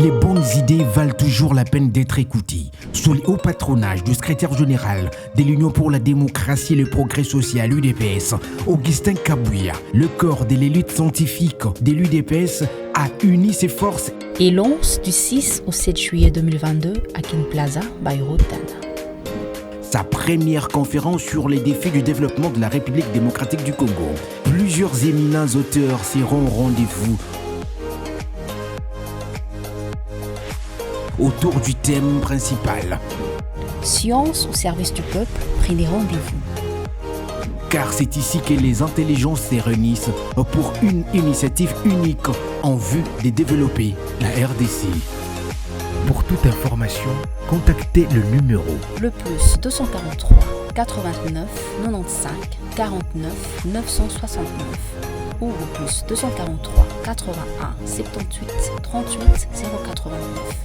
Les bonnes idées valent toujours la peine d'être écoutées. Sous le haut patronage du secrétaire général de l'Union pour la démocratie et le progrès social UDPS, Augustin Kabouya, le corps de l'élite scientifique de l'UDPS a uni ses forces et lance du 6 au 7 juillet 2022 à Ken Plaza, Bayrou-Tana. Sa première conférence sur les défis du développement de la République démocratique du Congo. Plusieurs éminents auteurs seront au rendez-vous autour du thème principal. Science au service du peuple, prenez rendez-vous. Car c'est ici que les intelligences se réunissent pour une initiative unique en vue de développer la RDC. Pour toute information, contactez le numéro le plus 243 89 95 49 969 ou le plus 243 81 78 38 089.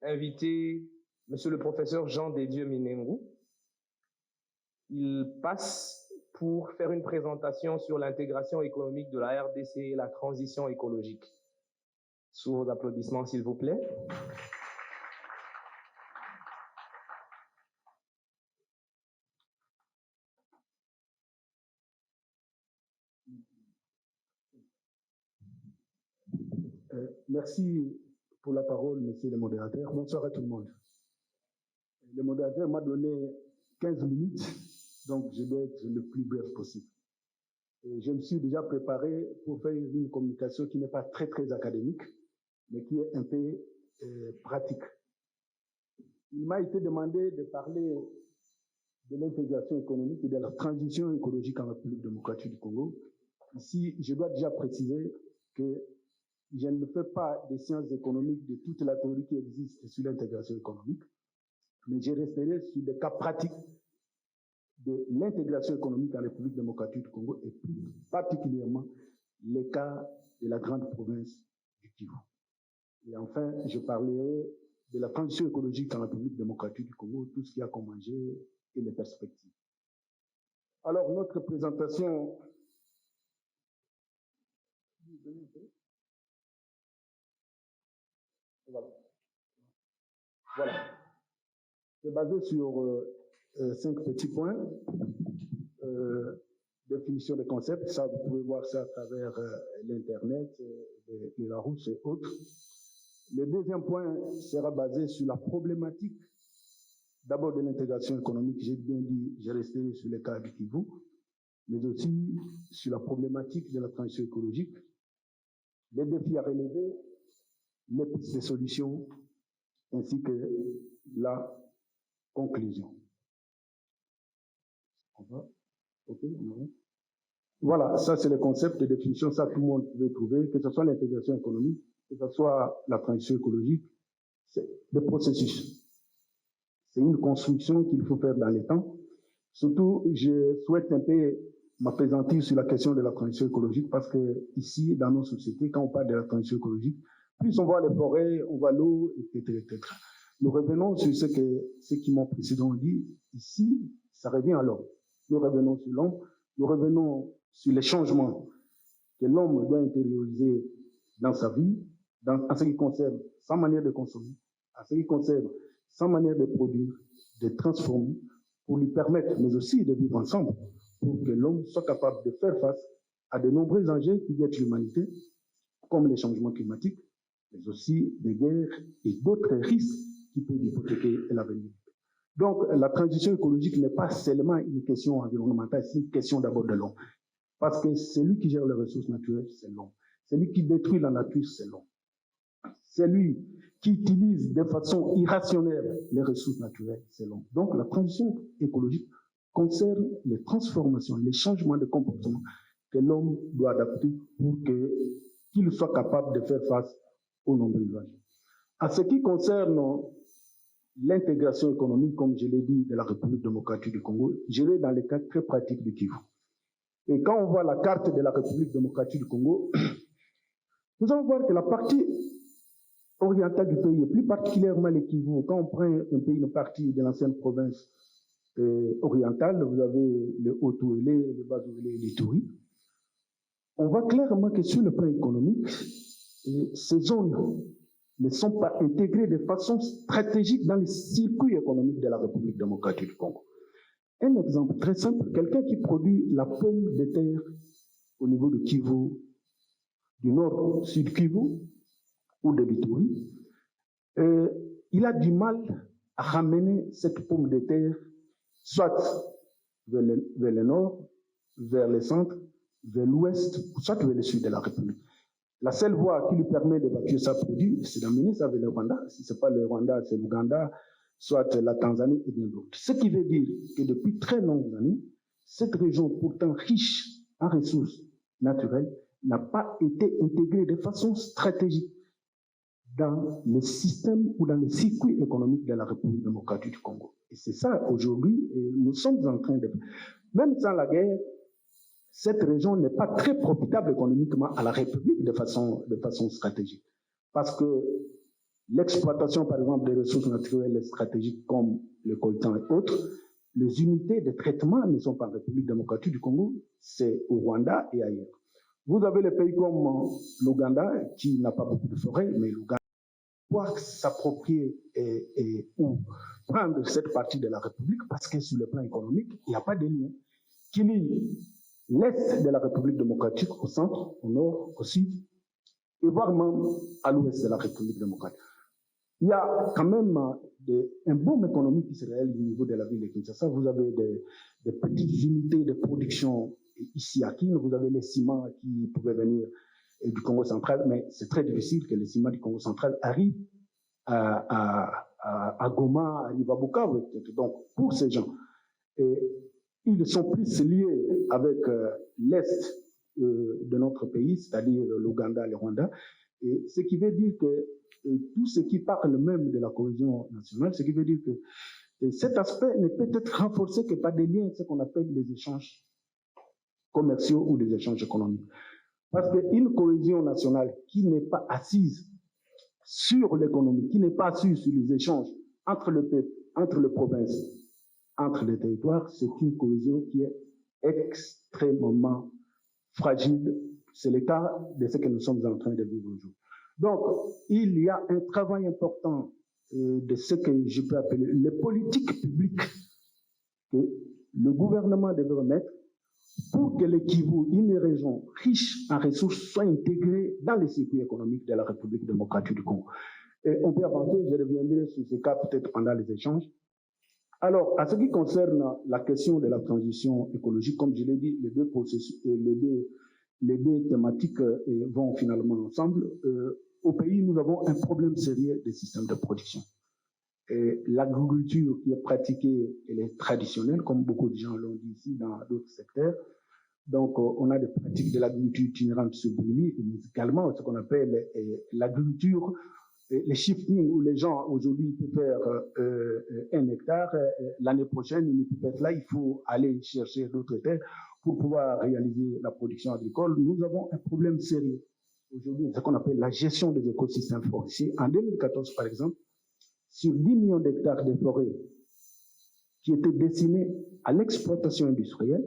Invité Monsieur le professeur Jean Dédieu Minengou. Il passe pour faire une présentation sur l'intégration économique de la RDC et la transition écologique. Sous vos applaudissements, s'il vous plaît. Merci pour la parole, monsieur le modérateur. Bonsoir à tout le monde. Le modérateur m'a donné 15 minutes, donc je dois être le plus bref possible. Et je me suis déjà préparé pour faire une communication qui n'est pas très académique, mais qui est un peu pratique. Il m'a été demandé de parler de l'intégration économique et de la transition écologique en République démocratique du Congo. Ici, je dois déjà préciser que je ne fais pas des sciences économiques de toute la théorie qui existe sur l'intégration économique, mais je resterai sur des cas pratiques de l'intégration économique en République démocratique du Congo et plus particulièrement les cas de la grande province du Kivu. Et enfin, je parlerai de la transition écologique en République démocratique du Congo, tout ce qui a comme enjeu et les perspectives. Alors, notre présentation... Voilà. C'est basé sur 5 petits points. Définition des concepts, ça vous pouvez voir ça à travers l'Internet, les Larousse et autres. Le deuxième point sera basé sur la problématique d'abord de l'intégration économique, j'ai bien dit, j'ai resté sur les cas du Kivu, mais aussi sur la problématique de la transition écologique, les défis à relever, les pistes de solutions, ainsi que la conclusion. Okay. Voilà, ça c'est le concept de définition, ça tout le monde peut trouver, que ce soit l'intégration économique, que ce soit la transition écologique, c'est des processus. C'est une construction qu'il faut faire dans les temps. Surtout, je souhaite un peu m'appesantir sur la question de la transition écologique parce que ici, dans nos sociétés, quand on parle de la transition écologique, plus on voit les forêts, on voit l'eau, etc. Nous revenons sur ce que ceux qui m'ont précédé ont dit. Ici, ça revient à l'homme. Nous revenons sur l'homme, nous revenons sur les changements que l'homme doit intérioriser dans sa vie, en ce qui concerne sa manière de consommer, en ce qui concerne sa manière de produire, de transformer, pour lui permettre, mais aussi de vivre ensemble, pour que l'homme soit capable de faire face à de nombreux enjeux qui guettent l'humanité, comme les changements climatiques, mais aussi des guerres et d'autres risques qui peuvent hypothéquer l'avenir. Donc, la transition écologique n'est pas seulement une question environnementale, c'est une question d'abord de l'homme. Parce que celui qui gère les ressources naturelles, c'est l'homme. Celui qui détruit la nature, c'est l'homme. Celui qui utilise de façon irrationnelle les ressources naturelles, c'est l'homme. Donc, la transition écologique concerne les transformations, les changements de comportement que l'homme doit adapter pour qu'il soit capable de faire face aux nombreux enjeux. En ce qui concerne l'intégration économique, comme je l'ai dit, de la République démocratique du Congo, je l'ai dans les cas très pratiques du Kivu. Et quand on voit la carte de la République démocratique du Congo, nous allons voir que la partie orientale du pays, et plus particulièrement les Kivu, quand on prend un pays, une partie de l'ancienne province orientale, vous avez le Haut-Touélé, le Bas-Touélé et l'Ituri, on voit clairement que sur le plan économique, ces zones ne sont pas intégrées de façon stratégique dans les circuits économiques de la République démocratique du Congo. Un exemple très simple, quelqu'un qui produit la pomme de terre au niveau de Kivu, du nord sud Kivu ou de l'Ituri, il a du mal à ramener cette pomme de terre soit vers le nord, vers le centre, vers l'ouest, soit vers le sud de la République. La seule voie qui lui permet d'évacuer sa produit, c'est d'amener ça vers le Rwanda. Si ce n'est pas le Rwanda, c'est l'Ouganda, soit la Tanzanie et bien d'autres. Ce qui veut dire que depuis très longues années, cette région pourtant riche en ressources naturelles n'a pas été intégrée de façon stratégique dans le système ou dans les circuits économiques de la République démocratique du Congo. Et c'est ça, aujourd'hui, nous sommes en train de... Même sans la guerre, cette région n'est pas très profitable économiquement à la République de façon stratégique. Parce que l'exploitation, par exemple, des ressources naturelles stratégiques comme le coltan et autres, les unités de traitement ne sont pas en République démocratique du Congo, c'est au Rwanda et ailleurs. Vous avez les pays comme l'Ouganda, qui n'a pas beaucoup de forêts, mais l'Ouganda doit s'approprier ou prendre cette partie de la République parce que sur le plan économique, il n'y a pas de lien qui lie l'Est de la République démocratique au centre, au nord, au sud, et voire même à l'ouest de la République démocratique. Il y a quand même un boom économique qui se réalise au niveau de la ville de Kinshasa. Vous avez des petites unités de production ici à Kin, vous avez les ciments qui pouvaient venir du Congo central, mais c'est très difficile que les ciments du Congo central arrivent à Goma, à Bukavu, etc. Donc, pour ces gens, ils sont plus liés avec l'Est de notre pays, c'est-à-dire l'Ouganda, le Rwanda, et ce qui veut dire que tout ce qui parle même de la cohésion nationale, ce qui veut dire que cet aspect ne peut être renforcé que par des liens, ce qu'on appelle les échanges commerciaux ou des échanges économiques. Parce qu'une cohésion nationale qui n'est pas assise sur l'économie, qui n'est pas assise sur les échanges entre le peuple, entre les provinces, entre les territoires, c'est une cohésion qui est extrêmement fragile. C'est le cas de ce que nous sommes en train de vivre aujourd'hui. Donc, il y a un travail important de ce que je peux appeler les politiques publiques que le gouvernement devrait mettre pour que le Kivu, une région riche en ressources, soit intégrée dans les circuits économiques de la République démocratique du Congo. Et on peut avancer, je reviendrai sur ce cas peut-être pendant les échanges. Alors, à ce qui concerne la question de la transition écologique, comme je l'ai dit, les deux processus, les deux thématiques vont finalement ensemble. Au pays, nous avons un problème sérieux des systèmes de production. L'agriculture qui est pratiquée, elle est traditionnelle, comme beaucoup de gens l'ont dit ici dans d'autres secteurs. Donc, on a des pratiques de l'agriculture itinérante sur brûlis, mais également ce qu'on appelle l'agriculture, les shifting, où les gens aujourd'hui peuvent faire 1 hectare, l'année prochaine, ils ne peuvent être là, il faut aller chercher d'autres terres pour pouvoir réaliser la production agricole. Nous avons un problème sérieux aujourd'hui, ce qu'on appelle la gestion des écosystèmes forestiers. En 2014, par exemple, sur 10 millions d'hectares de forêts qui étaient destinés à l'exploitation industrielle,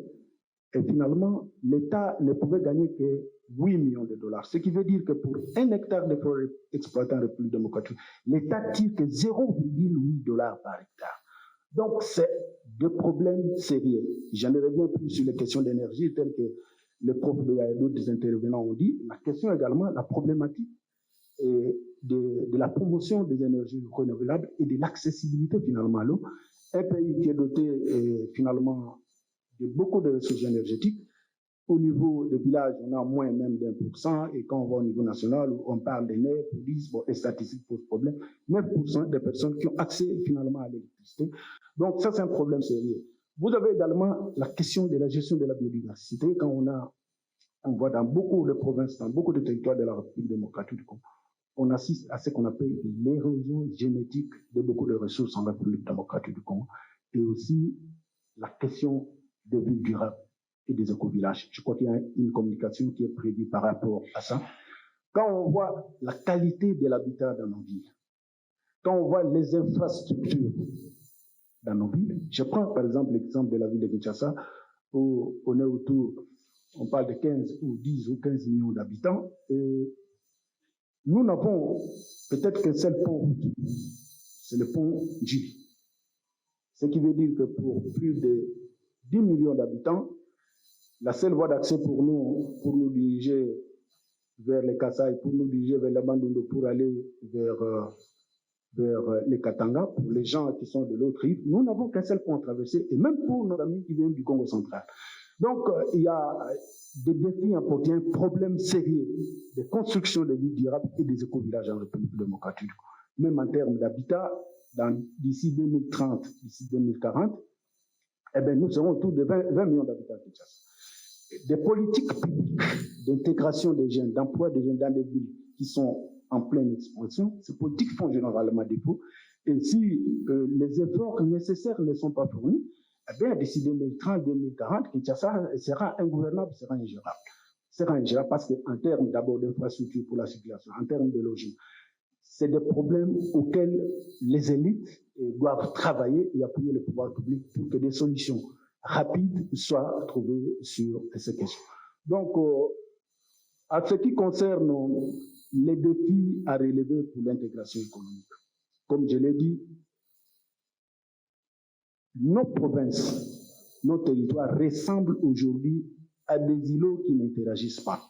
et finalement, l'État ne pouvait gagner que 8 millions de dollars. Ce qui veut dire que pour 1 hectare de forêt exploitée en République démocratique, l'État tire que 0,8 dollars par hectare. Donc, c'est deux problèmes sérieux. J'en reviens plus sur les questions d'énergie, telles que le prof et d'autres intervenants ont dit. La question également, la problématique de la promotion des énergies renouvelables et de l'accessibilité finalement à l'eau. Un pays qui est doté finalement de beaucoup de ressources énergétiques. Au niveau des villages, on a moins même d'1%, et quand on va au niveau national, on parle de 9, 10, bon, les statistiques posent problème, 9% des personnes qui ont accès finalement à l'électricité. Donc ça, c'est un problème sérieux. Vous avez également la question de la gestion de la biodiversité. Quand on voit dans beaucoup de provinces, dans beaucoup de territoires de la République démocratique du Congo, on assiste à ce qu'on appelle l'érosion génétique de beaucoup de ressources en République démocratique du Congo, et aussi la question des villes durables et des éco-villages. Je crois qu'il y a une communication qui est prévue par rapport à ça. Quand on voit la qualité de l'habitat dans nos villes, quand on voit les infrastructures dans nos villes, je prends par exemple l'exemple de la ville de Kinshasa, où on est autour on parle de 15 ou 10 ou 15 millions d'habitants, et nous n'avons peut-être qu'un seul pont, c'est le pont Djili. Ce qui veut dire que pour plus de 10 millions d'habitants, la seule voie d'accès pour nous diriger vers les Kasaï, pour nous diriger vers la Bandundu, pour aller vers les Katanga, pour les gens qui sont de l'autre rive, nous n'avons qu'un seul pont à traverser, et même pour nos amis qui viennent du Congo central. Donc, il y a des défis importants, un problème sérieux de construction de villes durables et des éco-villages en République démocratique. Même en termes d'habitat, d'ici 2030, d'ici 2040, eh bien, nous serons autour de 20 millions d'habitants à Kinshasa. Des politiques publiques d'intégration des jeunes, d'emploi des jeunes dans les villes qui sont en pleine expansion, ces politiques font généralement défaut. Et si les efforts nécessaires ne sont pas fournis, eh bien, d'ici 2030, 2040, Kinshasa sera ingouvernable, sera ingérable. Sera ingérable parce qu'en termes d'abord d'infrastructure pour la circulation, en termes de logement, c'est des problèmes auxquels les élites doivent travailler et appuyer le pouvoir public pour que des solutions rapides soient trouvées sur ces questions. Donc, à ce qui concerne les défis à relever pour l'intégration économique, comme je l'ai dit, nos provinces, nos territoires ressemblent aujourd'hui à des îlots qui n'interagissent pas.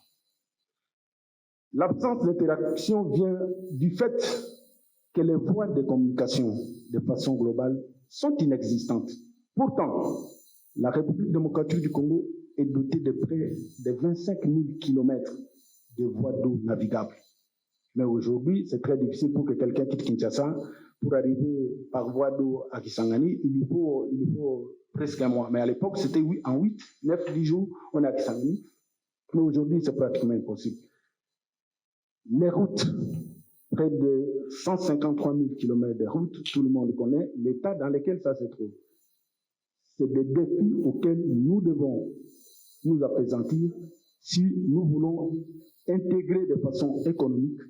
L'absence d'interaction vient du fait que les voies de communication, de façon globale, sont inexistantes. Pourtant, la République démocratique du Congo est dotée de près de 25 000 kilomètres de voies d'eau navigables. Mais aujourd'hui, c'est très difficile pour que quelqu'un quitte Kinshasa pour arriver par voie d'eau à Kisangani. Il lui faut presque un mois. Mais à l'époque, c'était en 8, 9, 10 jours, on est à Kisangani. Mais aujourd'hui, c'est pratiquement impossible. Les routes, près de 153 000 km de routes, tout le monde connaît l'état dans lequel ça se trouve. C'est des défis auxquels nous devons nous appesantir si nous voulons intégrer de façon économique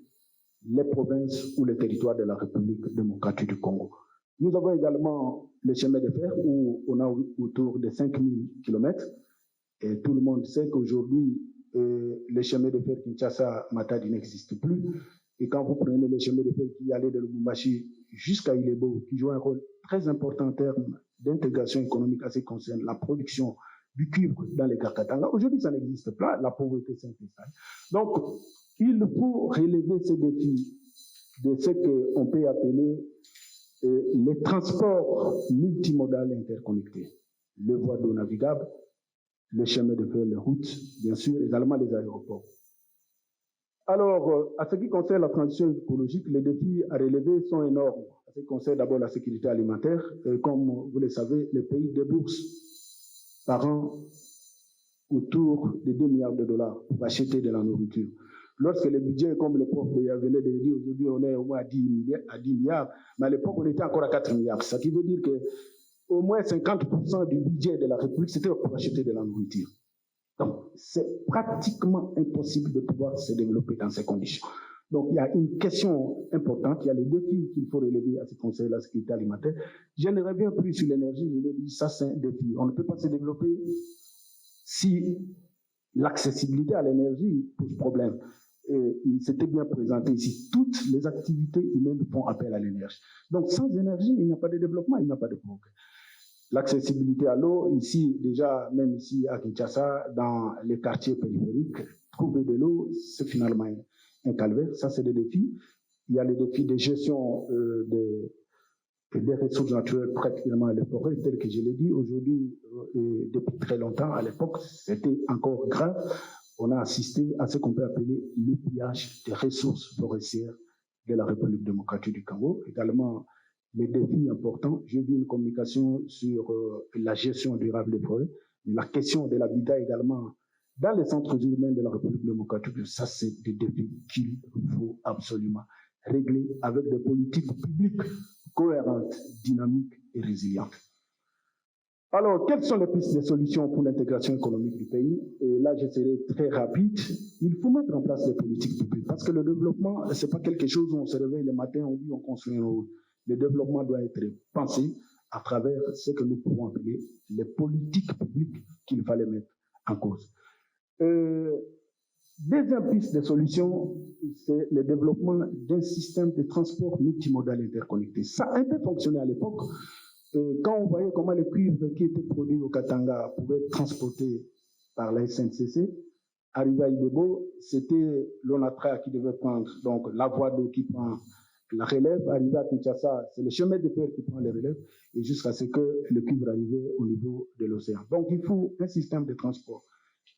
les provinces ou les territoires de la République démocratique du Congo. Nous avons également le chemin de fer où on a autour de 5 000 km. Et tout le monde sait qu'aujourd'hui, le chemin de fer Kinshasa-Matadi n'existe plus. Et quand vous prenez le chemin de fer qui allait de Lubumbashi jusqu'à Ilebo, qui joue un rôle très important en termes d'intégration économique à ce qui concerne la production du cuivre dans les Katanga, aujourd'hui ça n'existe pas, la pauvreté s'installe. Donc, il faut relever ces défis de ce qu'on peut appeler les transports multimodaux interconnectés, le voie d'eau navigable, le chemin de fer, les routes, bien sûr, également les aéroports. Alors, à ce qui concerne la transition écologique, les défis à relever sont énormes. À ce qui concerne d'abord la sécurité alimentaire, comme vous le savez, les pays déboursent par an autour de 2 milliards de dollars pour acheter de la nourriture. Lorsque le budget, comme le prof venait de le dire, aujourd'hui on est au moins à 10 milliards, mais à l'époque on était encore à 4 milliards. Ça qui veut dire que au moins 50% du budget de la République, c'était pour acheter de la nourriture. Donc, c'est pratiquement impossible de pouvoir se développer dans ces conditions. Donc, il y a une question importante, il y a les défis qu'il faut relever à ce qui concerne la sécurité alimentaire. Je ne reviens plus sur l'énergie, je l'ai dit, ça c'est un défi. On ne peut pas se développer si l'accessibilité à l'énergie pose problème. Et il s'était bien présenté ici. Toutes les activités humaines font appel à l'énergie. Donc, sans énergie, il n'y a pas de développement, il n'y a pas de progrès. L'accessibilité à l'eau, ici, déjà, même ici à Kinshasa, dans les quartiers périphériques, trouver de l'eau, c'est finalement un calvaire. Ça, c'est des défis. Il y a les défis de gestion des ressources naturelles, pratiquement les forêts, telles que je l'ai dit. Aujourd'hui, depuis très longtemps, à l'époque, c'était encore grave. On a assisté à ce qu'on peut appeler le pillage des ressources forestières de la République démocratique du Congo. Également, les défis importants, j'ai vu une communication sur la gestion durable des forêts, mais la question de l'habitat également dans les centres urbains de la République démocratique, ça c'est des défis qu'il faut absolument régler avec des politiques publiques cohérentes, dynamiques et résilientes. Alors, quelles sont les pistes de solutions pour l'intégration économique du pays? Et là, je serai très rapide. Il faut mettre en place des politiques publiques parce que le développement, ce n'est pas quelque chose où on se réveille le matin, on dit on construit une route. Le développement doit être pensé à travers ce que nous pouvons appeler les politiques publiques qu'il fallait mettre en cause. Deuxième piste de solution, c'est le développement d'un système de transport multimodal interconnecté. Ça a un peu fonctionné à l'époque. Quand on voyait comment le cuivre qui était produit au Katanga pouvait être transporté par la SNCC, arrivé à Idebo, c'était l'ONATRA qui devait prendre donc la voie d'eau qui prend la relève. Arrivé à Kinshasa, c'est le chemin de fer qui prend les relèves, et jusqu'à ce que le cuivre arrive au niveau de l'océan. Donc il faut un système de transport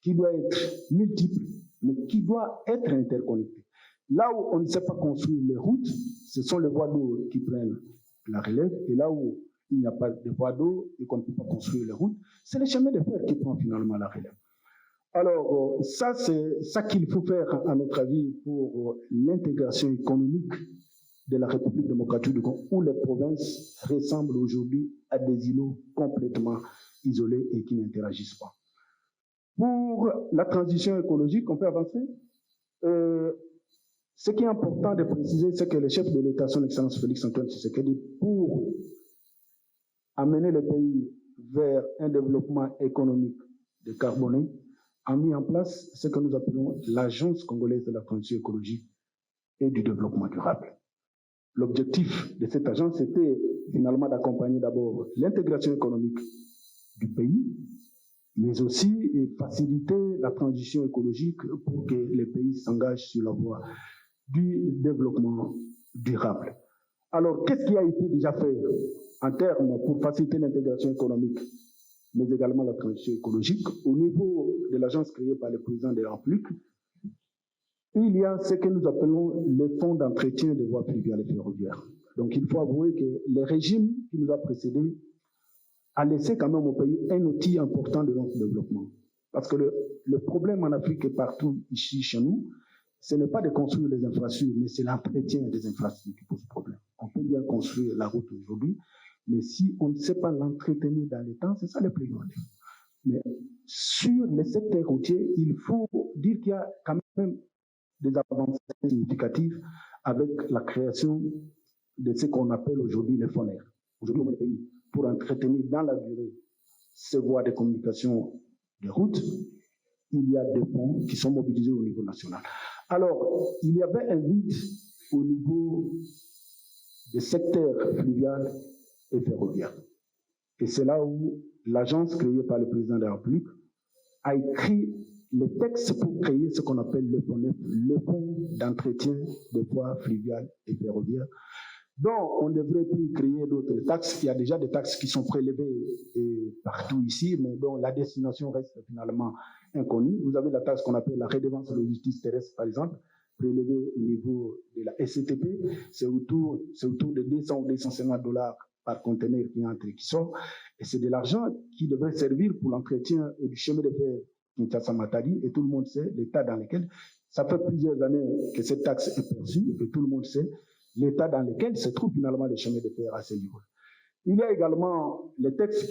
qui doit être multiple, mais qui doit être interconnecté. Là où on ne sait pas construire les routes, ce sont les voies d'eau qui prennent la relève, et là où il n'y a pas de voies d'eau et qu'on ne peut pas construire les routes, c'est le chemin de fer qui prend finalement la relève. Alors, ça, c'est ça qu'il faut faire, à notre avis, pour l'intégration économique de la République démocratique du Congo, où les provinces ressemblent aujourd'hui à des îlots complètement isolés et qui n'interagissent pas. Pour la transition écologique, on peut avancer. Ce qui est important de préciser, c'est que le chef de l'État, son Excellence Félix-Antoine Tshisekedi, pour amener le pays vers un développement économique décarboné, a mis en place ce que nous appelons l'Agence congolaise de la transition écologique et du développement durable. L'objectif de cette agence était finalement d'accompagner d'abord l'intégration économique du pays, mais aussi faciliter la transition écologique pour que les pays s'engagent sur la voie du développement durable. Alors, qu'est-ce qui a été déjà fait en termes pour faciliter l'intégration économique, mais également la transition écologique? Au niveau de l'agence créée par le président de la République, il y a ce que nous appelons le fonds d'entretien des voies fluviales et ferroviaires. Donc, il faut avouer que le régime qui nous a précédés a laissé quand même au pays un outil important de notre développement. Parce que le problème en Afrique et partout ici chez nous, ce n'est pas de construire des infrastructures, mais c'est l'entretien des infrastructures qui pose problème. On peut bien construire la route aujourd'hui, mais si on ne sait pas l'entretenir dans le temps, c'est ça le plus grand défi. Mais sur le secteur routier, il faut dire qu'il y a quand même des avancées significatives avec la création de ce qu'on appelle aujourd'hui les FONER. Aujourd'hui, au pays, pour entretenir dans la durée ces voies de communication de route, il y a des fonds qui sont mobilisés au niveau national. Alors, il y avait un vide au niveau des secteurs fluvial et ferroviaire. Et c'est là où l'agence créée par le président de la République a écrit les textes pour créer ce qu'on appelle le fonds d'entretien des voies fluviales et ferroviaires, dont on ne devrait plus créer d'autres taxes. Il y a déjà des taxes qui sont prélevées partout ici, mais dont la destination reste finalement inconnue. Vous avez la taxe qu'on appelle la redevance logistique terrestre, par exemple, prélevée au niveau de la SCTP. C'est autour de 200 ou 250 $ par conteneur qui entre et qui sort. Et c'est de l'argent qui devrait servir pour l'entretien du chemin de fer Kinshasa-Matadi. Et tout le monde sait l'état dans lequel, ça fait plusieurs années que cette taxe est perçue, et tout le monde sait l'état dans lequel se trouvent finalement les chemins de fer à ce niveau. Il y a également les textes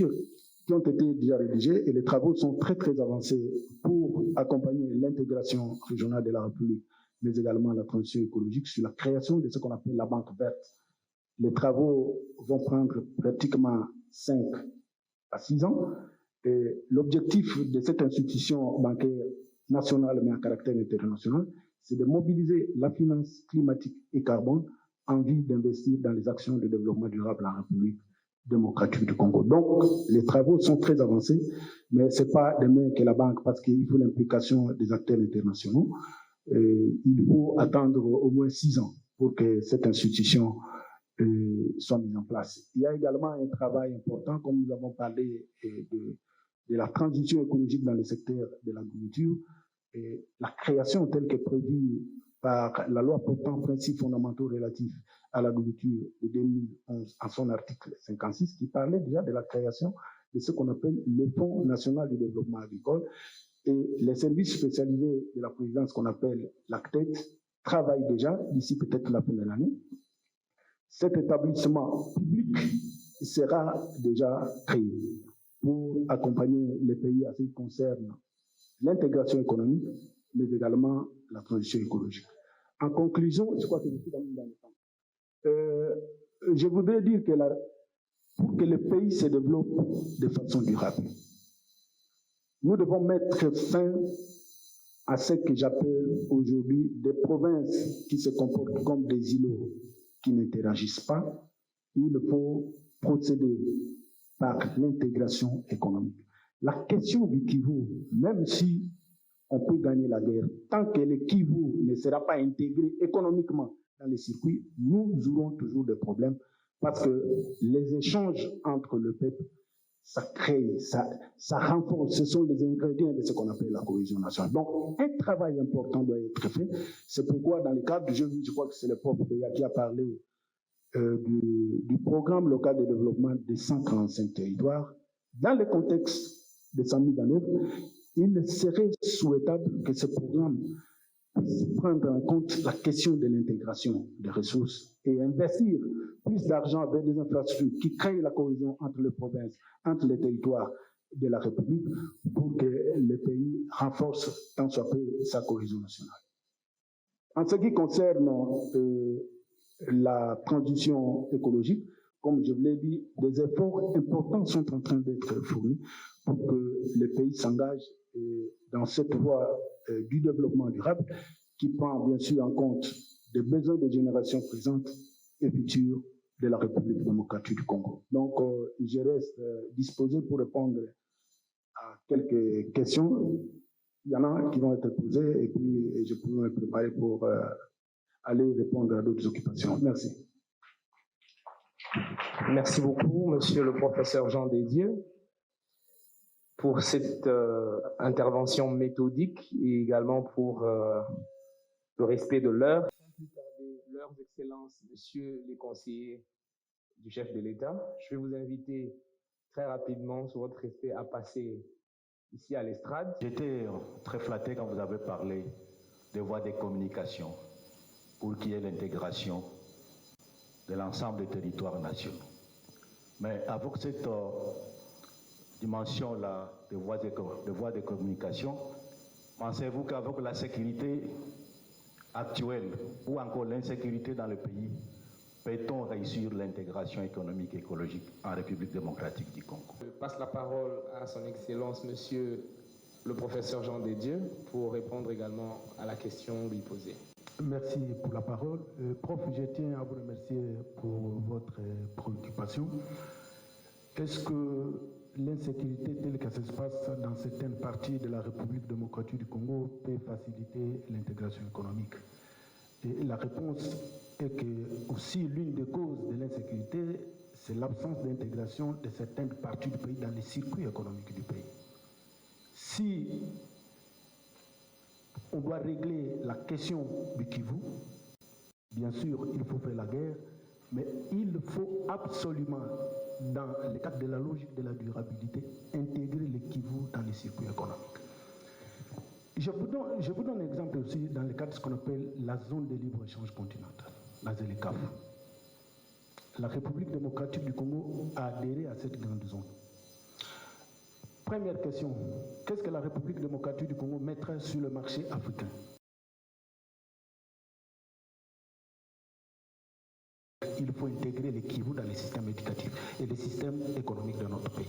qui ont été déjà rédigés, et les travaux sont très très avancés pour accompagner l'intégration régionale de la République, mais également la transition écologique sur la création de ce qu'on appelle la banque verte. Les travaux vont prendre pratiquement 5 à 6 ans. Et l'objectif de cette institution bancaire nationale, mais à caractère international, c'est de mobiliser la finance climatique et carbone en vue d'investir dans les actions de développement durable en République démocratique du Congo. Donc, les travaux sont très avancés, mais ce n'est pas demain que la banque, parce qu'il faut l'implication des acteurs internationaux. Il faut attendre au moins 6 ans pour que cette institution soit mise en place. Il y a également un travail important, comme nous avons parlé de la transition écologique dans le secteur de l'agriculture, et la création telle que prévue par la loi portant principes fondamentaux relatifs à l'agriculture de 2011 en son article 56, qui parlait déjà de la création de ce qu'on appelle le Fonds national du développement agricole. Et les services spécialisés de la présidence qu'on appelle l'ACTET travaillent déjà, d'ici peut-être la fin de l'année. Cet établissement public sera déjà créé pour accompagner les pays à ce qui concerne l'intégration économique, mais également la transition écologique. En conclusion, je crois que je suis dans le temps. Je voudrais dire que pour que le pays se développe de façon durable, nous devons mettre fin à ce que j'appelle aujourd'hui des provinces qui se comportent comme des îlots qui n'interagissent pas, il faut procéder par l'intégration économique. La question du Kivu, même si on peut gagner la guerre, tant que le Kivu ne sera pas intégré économiquement dans les circuits, nous aurons toujours des problèmes parce que les échanges entre le peuple, ça crée, ça renforce, ce sont les ingrédients de ce qu'on appelle la cohésion nationale. Donc, un travail important doit être fait. C'est pourquoi, dans le cadre du jeu, je crois que c'est le prof qui a parlé du programme local de développement des 135 territoires. Dans le contexte de sa mise en œuvre, il serait souhaitable que ce programme puisse prendre en compte la question de l'intégration des ressources et investir plus d'argent vers des infrastructures qui créent la cohésion entre les provinces, entre les territoires de la République pour que le pays renforce tant soit peu sa cohésion nationale. En ce qui concerne la transition écologique, comme je vous l'ai dit, des efforts importants sont en train d'être fournis pour que le pays s'engage dans cette voie du développement durable qui prend bien sûr en compte les besoins des générations présentes et futures de la République démocratique du Congo. Donc, je reste disposé pour répondre à quelques questions. Il y en a qui vont être posées et puis je pourrai me préparer pour aller répondre à d'autres occupations. Merci. Merci beaucoup, monsieur le professeur Jean Desdieux, pour cette intervention méthodique et également pour le respect de l'heure. Leurs excellences, messieurs les conseillers du chef de l'État, je vais vous inviter très rapidement, sur votre respect, à passer ici à l'estrade. J'étais très flatté quand vous avez parlé des voies de communication pour qu'il y ait l'intégration de l'ensemble des territoires nationaux. Mais avec cette dimension-là de voies de communication, pensez-vous qu'avec la sécurité actuelle ou encore l'insécurité dans le pays, peut-on réussir l'intégration économique et écologique en République démocratique du Congo? Je passe la parole à son Excellence, monsieur le professeur Jean Desdieux, pour répondre également à la question lui posée. Merci pour la parole. Prof, je tiens à vous remercier pour votre préoccupation. Est-ce que l'insécurité telle que ça se passe dans certaines parties de la République démocratique du Congo peut faciliter l'intégration économique? Et la réponse est que aussi l'une des causes de l'insécurité, c'est l'absence d'intégration de certaines parties du pays dans les circuits économiques du pays. Si on doit régler la question du Kivu, bien sûr, il faut faire la guerre, mais il faut absolument, dans le cadre de la logique de la durabilité, intégrer le Kivu dans les circuits économiques. Je vous donne un exemple aussi dans le cadre de ce qu'on appelle la zone de libre-échange continentale, la ZLECAf. La République démocratique du Congo a adhéré à cette grande zone. Première question, qu'est-ce que la République démocratique du Congo mettrait sur le marché africain? Il faut intégrer les Kivu dans les systèmes éducatifs et les systèmes économiques de notre pays.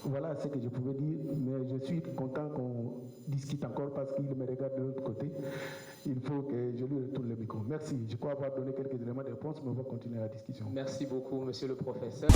Voilà ce que je pouvais dire, mais je suis content qu'on discute encore parce qu'il me regarde de l'autre côté. Il faut que je lui retourne le micro. Merci. Je crois avoir donné quelques éléments de réponse, mais on va continuer la discussion. Merci beaucoup, monsieur le professeur.